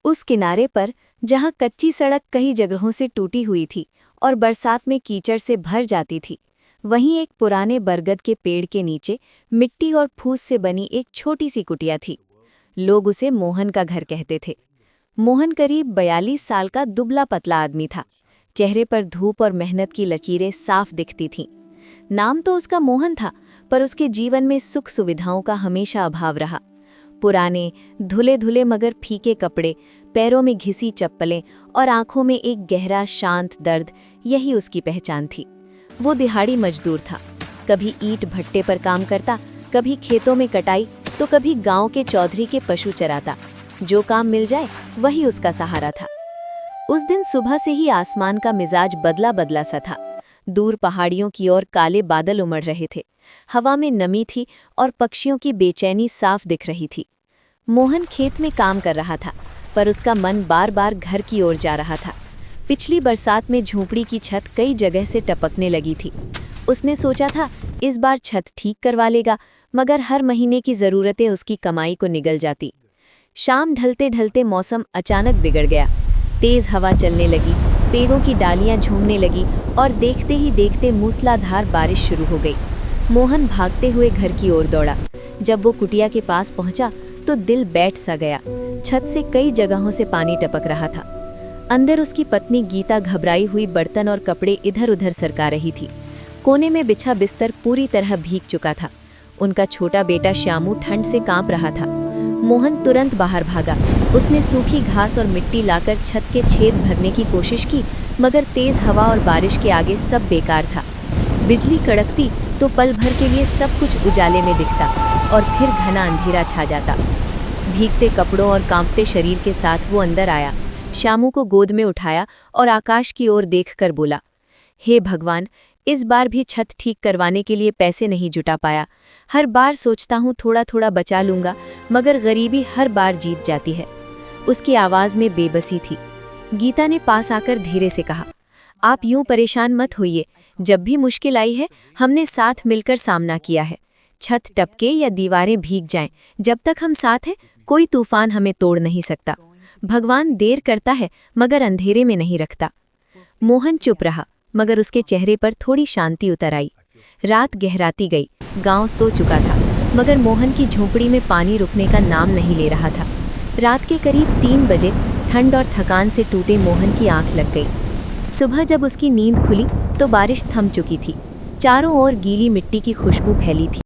उस किनारे पर जहां कच्ची सड़क कई जगहों से टूटी हुई थी और बरसात में कीचड़ से भर जाती थी, वहीं एक पुराने बरगद के पेड़ के नीचे मिट्टी और फूस से बनी एक छोटी सी कुटिया थी। लोग उसे मोहन का घर कहते थे। मोहन करीब 42 साल का दुबला पतला आदमी था। चेहरे पर धूप और मेहनत की लकीरें साफ दिखती थीं। नाम तो उसका मोहन था, पर उसके जीवन में सुख सुविधाओं का हमेशा अभाव रहा। पुराने धुले धुले मगर फीके कपड़े, पैरों में घिसी चप्पलें और आंखों में एक गहरा शांत दर्द, यही उसकी पहचान थी। वो दिहाड़ी मजदूर था। कभी ईंट भट्टे पर काम करता, कभी खेतों में कटाई, तो कभी गांव के चौधरी के पशु चराता। जो काम मिल जाए वही उसका सहारा था। उस दिन सुबह से ही आसमान का मिजाज बदला बदला सा था। दूर पहाड़ियों की ओर काले बादल उमड़ रहे थे। हवा में नमी थी और पक्षियों की बेचैनी साफ दिख रही थी। मोहन खेत में काम कर रहा था, पर उसका मन बार बार घर की ओर जा रहा था। पिछली बरसात में झोंपड़ी की छत कई जगह से टपकने लगी थी। उसने सोचा था इस बार छत ठीक करवा लेगा, मगर हर महीने की ज़रूरतें उसकी कमाई को निगल जाती। शाम ढलते ढलते मौसम अचानक बिगड़ गया। तेज हवा चलने लगी, पेड़ों की डालियां झूमने लगी और देखते ही देखते मूसलाधार बारिश शुरू हो गई। मोहन भागते हुए घर की ओर दौड़ा। जब वो कुटिया के पास पहुंचा तो दिल बैठ सा गया। छत से कई जगहों से पानी टपक रहा था। अंदर उसकी पत्नी गीता घबराई हुई बर्तन और कपड़े इधर उधर सरका रही थी। कोने में बिछा बिस्तर पूरी तरह भीग चुका था। उनका छोटा बेटा श्यामू ठंड से कांप रहा था। मोहन तुरंत बाहर भागा। उसने सूखी घास और मिट्टी लाकर छत के छेद भरने की कोशिश की, मगर तेज हवा और बारिश के आगे सब बेकार था। बिजली कड़कती तो पल भर के लिए सब कुछ उजाले में दिखता और फिर घना अंधेरा छा जाता। भीगते कपड़ों और कांपते शरीर के साथ वो अंदर आया, श्यामू को गोद में उठाया और आकाश की ओर देखकर बोला, हे भगवान, इस बार भी छत ठीक करवाने के लिए पैसे नहीं जुटा पाया। हर बार सोचता हूँ थोड़ा थोड़ा बचा लूँगा, मगर गरीबी हर बार जीत जाती है। उसकी आवाज़ में बेबसी थी। गीता ने पास आकर धीरे से कहा, आप यूं परेशान मत होइए। जब भी मुश्किल आई है हमने साथ मिलकर सामना किया है। छत टपके या दीवारें भीग जाएं, जब तक हम साथ हैं कोई तूफान हमें तोड़ नहीं सकता। भगवान देर करता है मगर अंधेरे में नहीं रखता। मोहन चुप रहा, मगर उसके चेहरे पर थोड़ी शांति उतर आई। रात गहराती गई। गांव सो चुका था, मगर मोहन की झोंपड़ी में पानी रुकने का नाम नहीं ले रहा था। रात के करीब 3 बजे ठंड और थकान से टूटे मोहन की आंख लग गई। सुबह जब उसकी नींद खुली तो बारिश थम चुकी थी। चारों ओर गीली मिट्टी की खुशबू फैली थी।